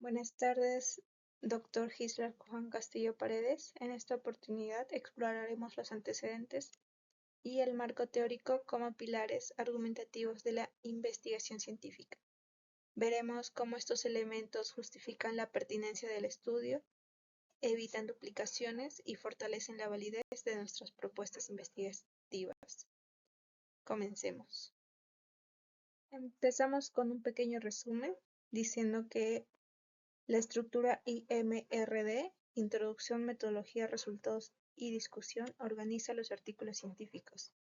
Buenas tardes, doctor Gisler Juan Castillo Paredes. En esta oportunidad exploraremos los antecedentes y el marco teórico como pilares argumentativos de la investigación científica. Veremos cómo estos elementos justifican la pertinencia del estudio, evitan duplicaciones y fortalecen la validez de nuestras propuestas investigativas. Comencemos. Empezamos con un pequeño resumen diciendo que la estructura IMRD, Introducción, Metodología, Resultados y Discusión, organiza los artículos científicos.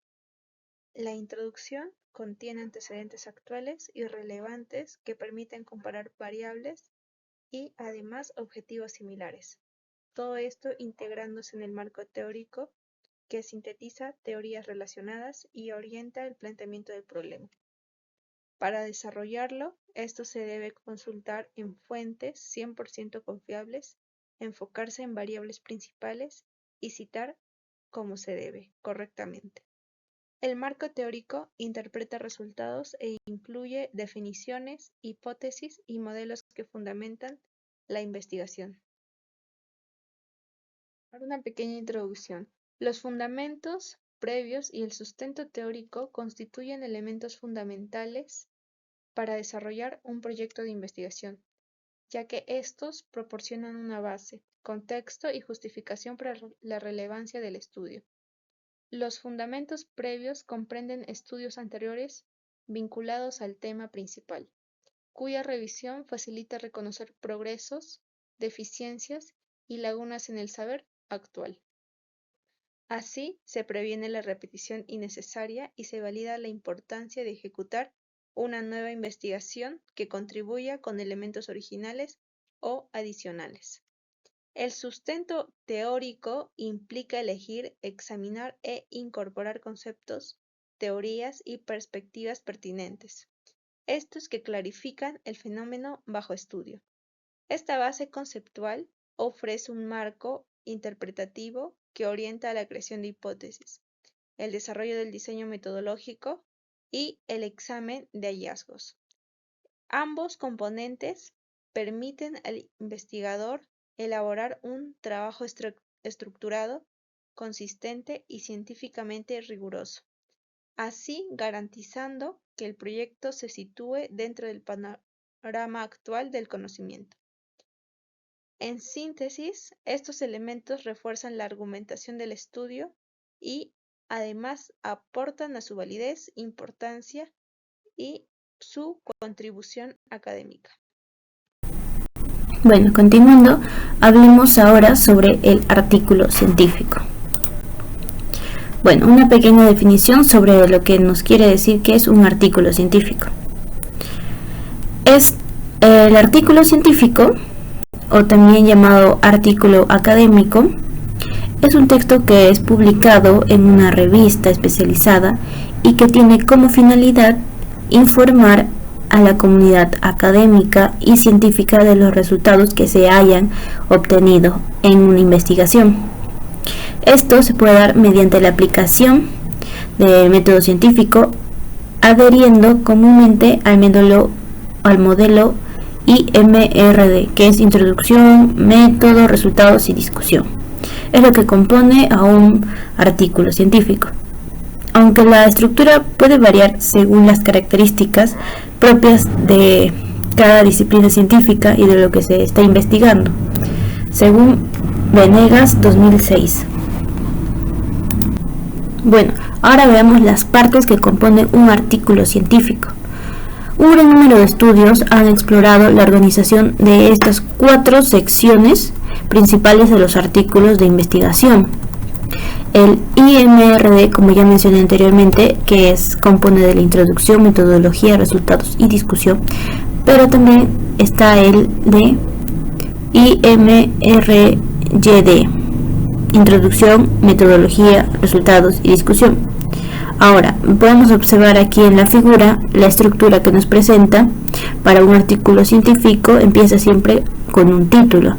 La introducción contiene antecedentes actuales y relevantes que permiten comparar variables y, además, objetivos similares. Todo esto integrándose en el marco teórico que sintetiza teorías relacionadas y orienta el planteamiento del problema. Para desarrollarlo, esto se debe consultar en fuentes 100% confiables, enfocarse en variables principales y citar como se debe, correctamente. El marco teórico interpreta resultados e incluye definiciones, hipótesis y modelos que fundamentan la investigación. Para una pequeña introducción, los fundamentos previos y el sustento teórico constituyen elementos fundamentales para desarrollar un proyecto de investigación, ya que estos proporcionan una base, contexto y justificación para la relevancia del estudio. Los fundamentos previos comprenden estudios anteriores vinculados al tema principal, cuya revisión facilita reconocer progresos, deficiencias y lagunas en el saber actual. Así, se previene la repetición innecesaria y se valida la importancia de ejecutar una nueva investigación que contribuya con elementos originales o adicionales. El sustento teórico implica elegir, examinar e incorporar conceptos, teorías y perspectivas pertinentes, estos que clarifican el fenómeno bajo estudio. Esta base conceptual ofrece un marco interpretativo que orienta a la creación de hipótesis, el desarrollo del diseño metodológico y el examen de hallazgos. Ambos componentes permiten al investigador elaborar un trabajo estructurado, consistente y científicamente riguroso, así garantizando que el proyecto se sitúe dentro del panorama actual del conocimiento. En síntesis, estos elementos refuerzan la argumentación del estudio y además aportan a su validez, importancia y su contribución académica. Bueno, continuando, hablemos ahora sobre el artículo científico. Bueno, una pequeña definición sobre lo que nos quiere decir que es un artículo científico. Es el artículo científico, o también llamado artículo académico, es un texto que es publicado en una revista especializada y que tiene como finalidad informar a la comunidad académica y científica de los resultados que se hayan obtenido en una investigación. Esto se puede dar mediante la aplicación del método científico, adheriendo comúnmente al modelo IMRD, que es Introducción, Método, Resultados y Discusión. Es lo que compone a un artículo científico. Aunque la estructura puede variar según las características propias de cada disciplina científica y de lo que se está investigando, según Venegas 2006. Bueno, ahora veamos las partes que componen un artículo científico. Un gran número de estudios han explorado la organización de estas 4 secciones principales de los artículos de investigación. El IMRD, como ya mencioné anteriormente, que compone de la introducción, metodología, resultados y discusión, pero también está el de IMRYD, introducción, metodología, resultados y discusión. Ahora, podemos observar aquí en la figura la estructura que nos presenta. Para un artículo científico empieza siempre con un título.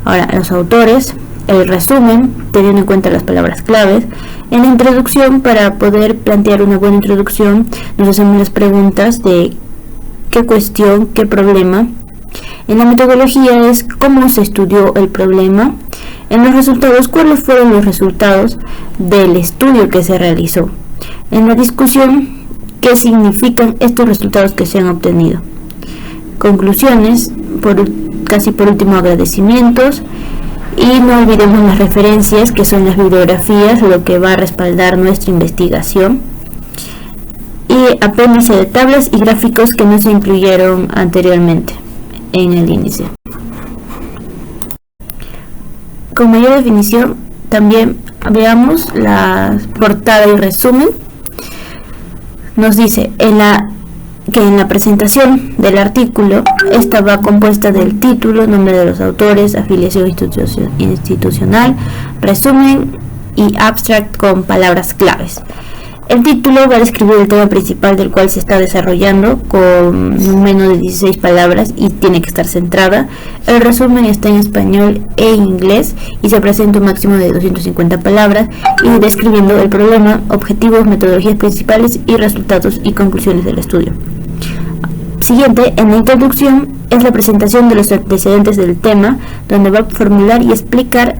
Ahora, los autores, el resumen, teniendo en cuenta las palabras claves. En la introducción, para poder plantear una buena introducción, nos hacemos las preguntas de qué cuestión, qué problema En la metodología es cómo se estudió el problema. En los resultados, cuáles fueron los resultados del estudio que se realizó. En la discusión, qué significan estos resultados que se han obtenido. Conclusiones, casi por último, agradecimientos. Y no olvidemos las referencias, que son las bibliografías, lo que va a respaldar nuestra investigación. Y apéndice de tablas y gráficos que no se incluyeron anteriormente en el índice. Con mayor definición, también veamos la portada y resumen. Nos dice que en la presentación del artículo, esta va compuesta del título, nombre de los autores, afiliación institucional, resumen y abstract con palabras claves. El título va a describir el tema principal del cual se está desarrollando con no menos de 16 palabras y tiene que estar centrada. El resumen está en español e inglés y se presenta un máximo de 250 palabras y describiendo el problema, objetivos, metodologías principales y resultados y conclusiones del estudio. Siguiente, en la introducción, es la presentación de los antecedentes del tema, donde va a formular y explicar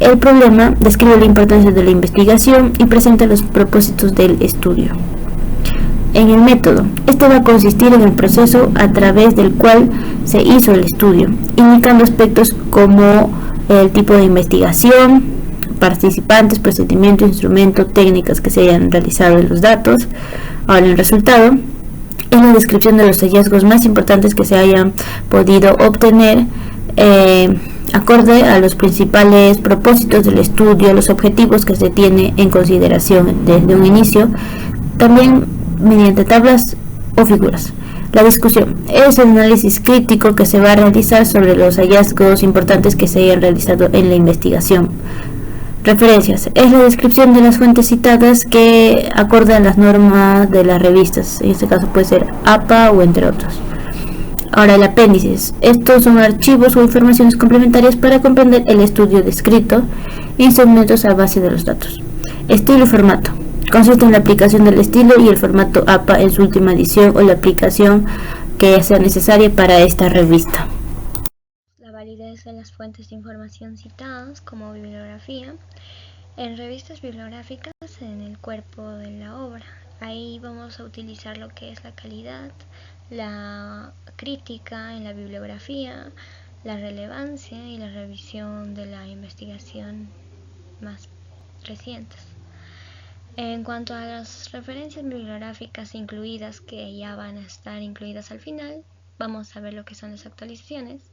el problema, describe la importancia de la investigación y presenta los propósitos del estudio. En el método, este va a consistir en el proceso a través del cual se hizo el estudio, indicando aspectos como el tipo de investigación, participantes, procedimiento, instrumento, técnicas que se hayan realizado en los datos. Ahora, el resultado es la descripción de los hallazgos más importantes que se hayan podido obtener acorde a los principales propósitos del estudio, los objetivos que se tiene en consideración desde un inicio, también mediante tablas o figuras. La discusión es el análisis crítico que se va a realizar sobre los hallazgos importantes que se hayan realizado en la investigación. Referencias es la descripción de las fuentes citadas que acordan las normas de las revistas, en este caso puede ser APA o entre otros. Ahora, el apéndice. Estos son archivos o informaciones complementarias para comprender el estudio descrito, instrumentos a base de los datos. Estilo y formato. Consiste en la aplicación del estilo y el formato APA en su última edición o la aplicación que sea necesaria para esta revista. La validez de las fuentes de información citadas como bibliografía. En revistas bibliográficas, en el cuerpo de la obra, ahí vamos a utilizar lo que es la calidad, la crítica en la bibliografía, la relevancia y la revisión de la investigación más recientes. En cuanto a las referencias bibliográficas incluidas, que ya van a estar incluidas al final, vamos a ver lo que son las actualizaciones,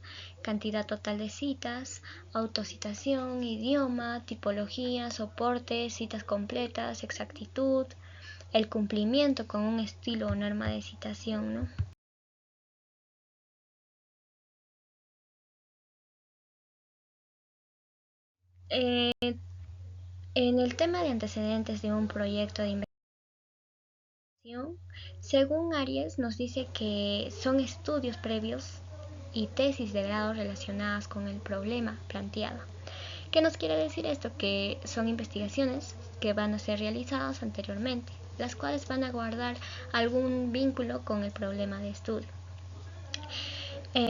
cantidad total de citas, autocitación, idioma, tipología, soporte, citas completas, exactitud, el cumplimiento con un estilo o norma de citación, ¿no? En el tema de antecedentes de un proyecto de investigación, según Aries nos dice que son estudios previos y tesis de grado relacionadas con el problema planteado. ¿Qué nos quiere decir esto? Que son investigaciones que van a ser realizadas anteriormente, las cuales van a guardar algún vínculo con el problema de estudio.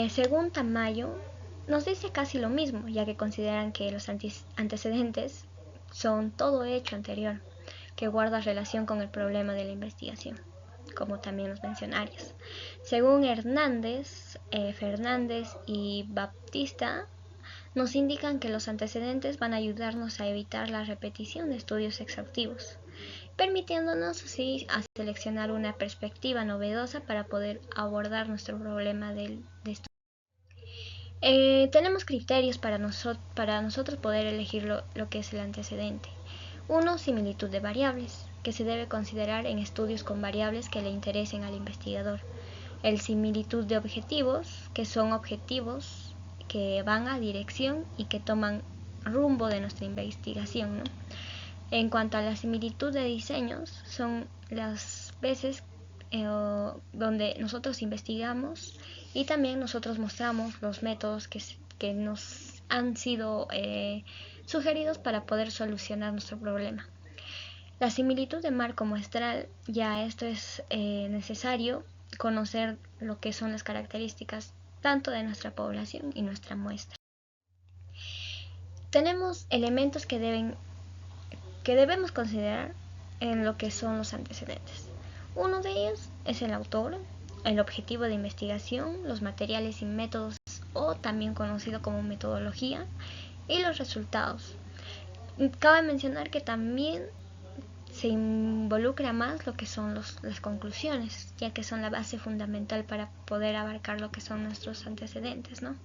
Según Tamayo, nos dice casi lo mismo, ya que consideran que los antecedentes son todo hecho anterior, que guarda relación con el problema de la investigación, como también los mencionarios. Según Hernández, Fernández y Baptista, nos indican que los antecedentes van a ayudarnos a evitar la repetición de estudios exhaustivos, permitiéndonos así a seleccionar una perspectiva novedosa para poder abordar nuestro problema de estudio. Tenemos criterios para nosotros poder elegir lo que es el antecedente. 1. Similitud de variables, que se debe considerar en estudios con variables que le interesen al investigador. El similitud de objetivos, que son objetivos que van a dirección y que toman rumbo de nuestra investigación, ¿no? En cuanto a la similitud de diseños, son las veces donde nosotros investigamos y también nosotros mostramos los métodos que nos han sido sugeridos para poder solucionar nuestro problema. La similitud de marco muestral, ya esto es necesario conocer lo que son las características tanto de nuestra población y nuestra muestra. Tenemos elementos que debemos considerar en lo que son los antecedentes. Uno de ellos es el autor, el objetivo de investigación, los materiales y métodos, o también conocido como metodología, y los resultados. Cabe mencionar que también se involucra más lo que son las conclusiones, ya que son la base fundamental para poder abarcar lo que son nuestros antecedentes, ¿no?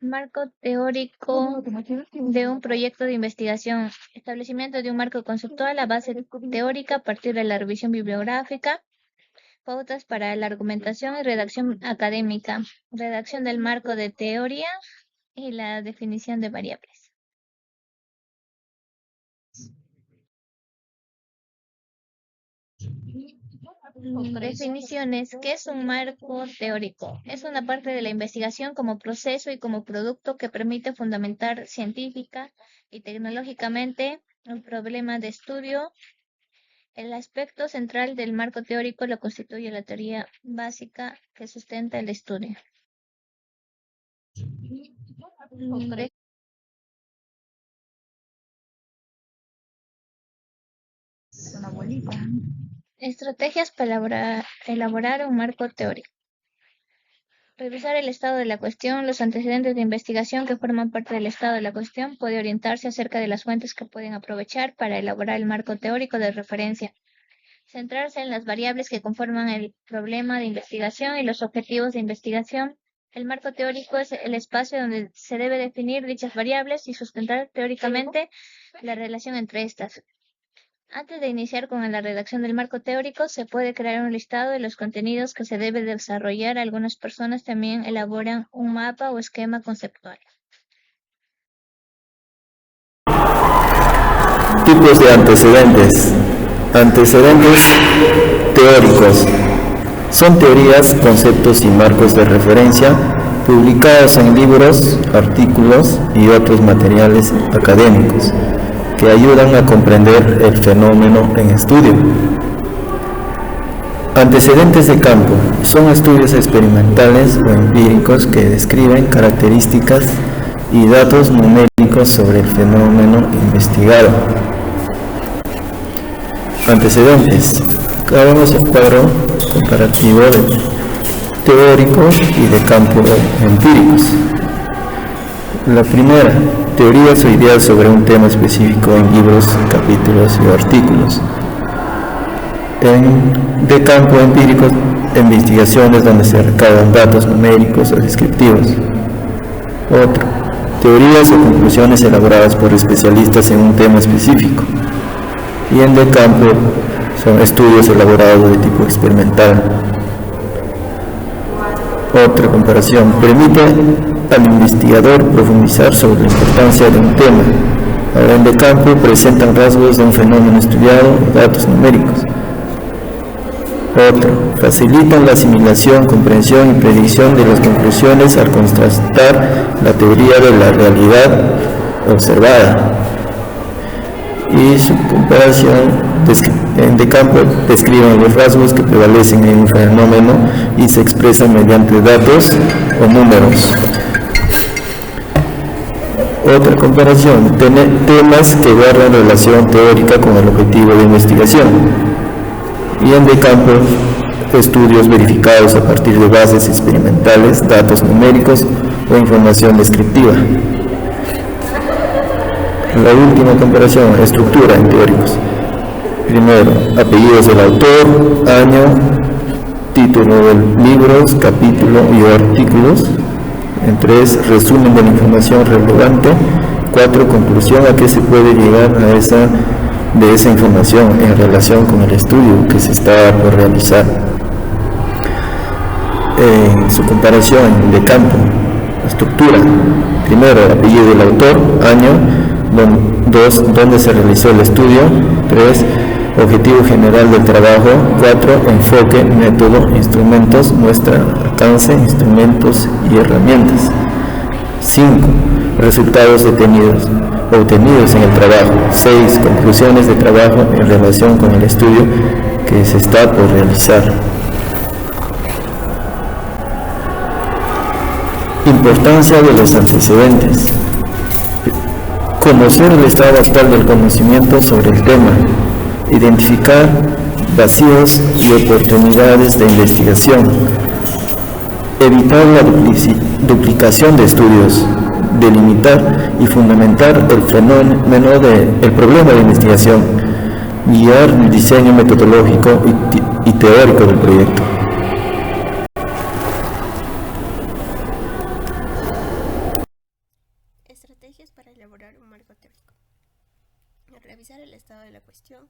Marco teórico de un proyecto de investigación. Establecimiento de un marco conceptual, la base teórica a partir de la revisión bibliográfica, pautas para la argumentación y redacción académica, redacción del marco de teoría y la definición de variables. Definiciones. ¿Qué es un marco teórico? Es una parte de la investigación como proceso y como producto que permite fundamentar científica y tecnológicamente un problema de estudio. El aspecto central del marco teórico lo constituye la teoría básica que sustenta el estudio. Estrategias para elaborar un marco teórico. Revisar el estado de la cuestión, los antecedentes de investigación que forman parte del estado de la cuestión, puede orientarse acerca de las fuentes que pueden aprovechar para elaborar el marco teórico de referencia. Centrarse en las variables que conforman el problema de investigación y los objetivos de investigación. El marco teórico es el espacio donde se debe definir dichas variables y sustentar teóricamente la relación entre estas. Antes de iniciar con la redacción del marco teórico, se puede crear un listado de los contenidos que se debe desarrollar. Algunas personas también elaboran un mapa o esquema conceptual. Tipos de antecedentes. Antecedentes teóricos. Son teorías, conceptos y marcos de referencia publicados en libros, artículos y otros materiales académicos que ayudan a comprender el fenómeno en estudio. Antecedentes de campo. Son estudios experimentales o empíricos que describen características y datos numéricos sobre el fenómeno investigado. Antecedentes. Hagamos el cuadro comparativo de teórico y de campo empíricos. La primera, teorías o ideas sobre un tema específico en libros, capítulos y artículos. De campo empírico, investigaciones donde se recaban datos numéricos o descriptivos. Otro, teorías o conclusiones elaboradas por especialistas en un tema específico. Y en de campo son estudios elaborados de tipo experimental. Otra comparación, permite al investigador profundizar sobre la importancia de un tema. Ahora en de campo presentan rasgos de un fenómeno estudiado o datos numéricos. Otro, facilitan la asimilación, comprensión y predicción de las conclusiones al contrastar la teoría de la realidad observada. Y su comparación de campo describen los rasgos que prevalecen en un fenómeno y se expresan mediante datos o números. Otra comparación, temas que guardan relación teórica con el objetivo de investigación. Y en de campo, estudios verificados a partir de bases experimentales, datos numéricos o información descriptiva. La última comparación, estructura en teóricos. Primero, apellidos del autor, año, título de libros, capítulo y artículos. En 3, resumen de la información relevante. 4, conclusión a qué se puede llegar de esa información en relación con el estudio que se está por realizar. En su comparación de campo, estructura. Primero, apellido del autor, año. 2, dónde se realizó el estudio. 3, objetivo general del trabajo. 4, enfoque, método, instrumentos, muestra, alcance, instrumentos y herramientas. 5, resultados detenidos. obtenidos en el trabajo. 6. Conclusiones de trabajo en relación con el estudio que se está por realizar. Importancia de los antecedentes. Conocer el estado actual del conocimiento sobre el tema. Identificar vacíos y oportunidades de investigación. Evitar la duplicación de estudios. Delimitar y fundamentar el problema de investigación. Guiar el diseño metodológico y teórico del proyecto. Estrategias para elaborar un marco teórico. Al revisar el estado de la cuestión,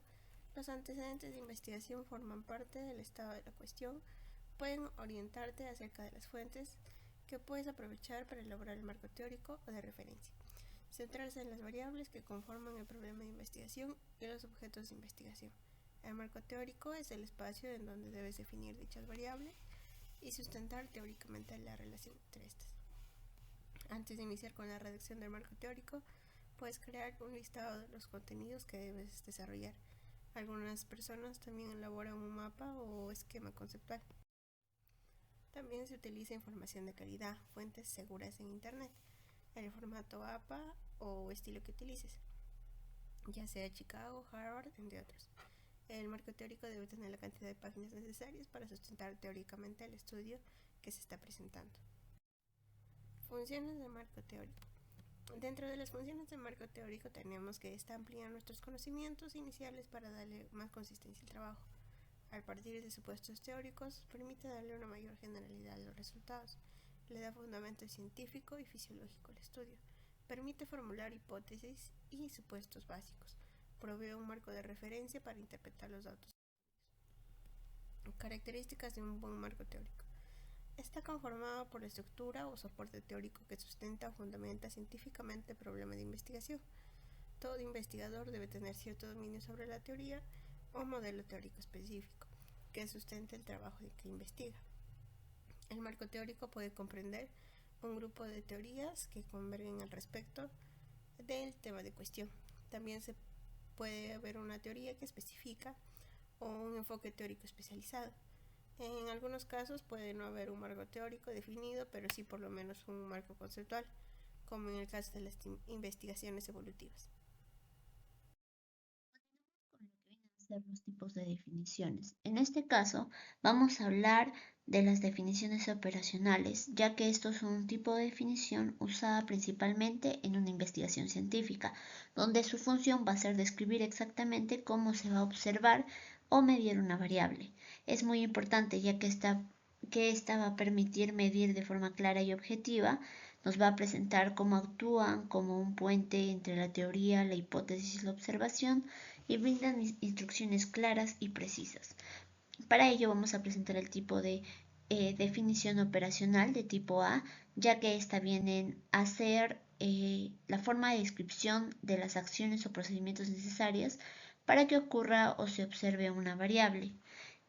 los antecedentes de investigación forman parte del estado de la cuestión, pueden orientarte acerca de las fuentes que puedes aprovechar para elaborar el marco teórico o de referencia. Centrarse en las variables que conforman el problema de investigación y los objetos de investigación. El marco teórico es el espacio en donde debes definir dichas variables y sustentar teóricamente la relación entre estas. Antes de iniciar con la redacción del marco teórico, puedes crear un listado de los contenidos que debes desarrollar. Algunas personas también elaboran un mapa o esquema conceptual. También se utiliza información de calidad, fuentes seguras en Internet, el formato APA o estilo que utilices, ya sea Chicago, Harvard, entre otros. El marco teórico debe tener la cantidad de páginas necesarias para sustentar teóricamente el estudio que se está presentando. Funciones de marco teórico. Dentro de las funciones de marco teórico tenemos que esta amplía nuestros conocimientos iniciales para darle más consistencia al trabajo. Al partir de supuestos teóricos, permite darle una mayor generalidad a los resultados, le da fundamento científico y fisiológico al estudio, permite formular hipótesis y supuestos básicos, provee un marco de referencia para interpretar los datos. Características de un buen marco teórico. Está conformado por la estructura o soporte teórico que sustenta o fundamenta científicamente el problema de investigación. Todo investigador debe tener cierto dominio sobre la teoría o modelo teórico específico que sustente el trabajo que investiga. El marco teórico puede comprender un grupo de teorías que convergen al respecto del tema de cuestión. También se puede haber una teoría que especifica o un enfoque teórico especializado. En algunos casos puede no haber un marco teórico definido, pero sí por lo menos un marco conceptual, como en el caso de las investigaciones evolutivas. Los tipos de definiciones. En este caso, vamos a hablar de las definiciones operacionales, ya que esto es un tipo de definición usada principalmente en una investigación científica, donde su función va a ser describir exactamente cómo se va a observar o medir una variable. Es muy importante, ya que esta va a permitir medir de forma clara y objetiva, nos va a presentar cómo actúan como un puente entre la teoría, la hipótesis y la observación, y brindan instrucciones claras y precisas. Para ello vamos a presentar el tipo de definición operacional de tipo A, ya que esta viene a ser la forma de descripción de las acciones o procedimientos necesarias para que ocurra o se observe una variable.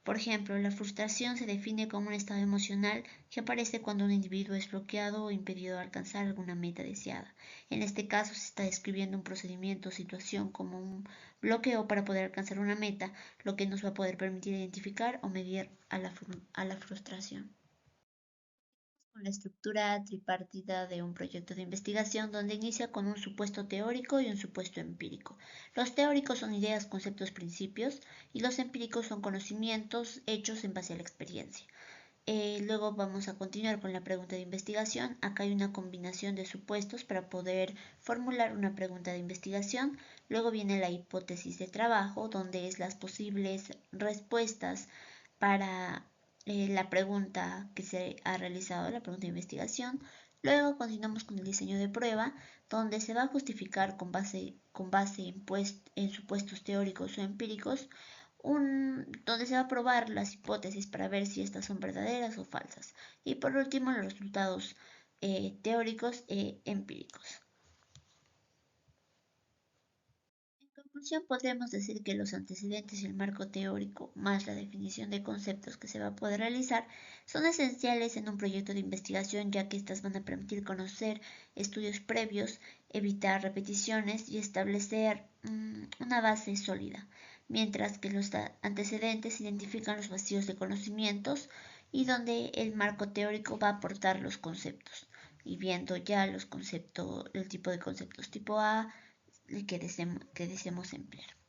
Por ejemplo, la frustración se define como un estado emocional que aparece cuando un individuo es bloqueado o impedido de alcanzar alguna meta deseada. En este caso se está describiendo un procedimiento o situación como un bloqueo para poder alcanzar una meta, lo que nos va a poder permitir identificar o medir a la frustración. Con la estructura tripartita de un proyecto de investigación donde inicia con un supuesto teórico y un supuesto empírico. Los teóricos son ideas, conceptos, principios y los empíricos son conocimientos hechos en base a la experiencia. Luego vamos a continuar con la pregunta de investigación. Acá hay una combinación de supuestos para poder formular una pregunta de investigación. Luego viene la hipótesis de trabajo, donde es las posibles respuestas para la pregunta que se ha realizado, la pregunta de investigación. Luego continuamos con el diseño de prueba, donde se va a justificar con base en supuestos teóricos o empíricos, donde se va a probar las hipótesis para ver si estas son verdaderas o falsas. Y por último, los resultados teóricos e empíricos. En conclusión, podremos decir que los antecedentes y el marco teórico, más la definición de conceptos que se va a poder realizar, son esenciales en un proyecto de investigación, ya que estas van a permitir conocer estudios previos, evitar repeticiones y establecer una base sólida, mientras que los antecedentes identifican los vacíos de conocimientos y donde el marco teórico va a aportar los conceptos, y viendo ya los conceptos, el tipo de conceptos tipo A, que deseemos emplear.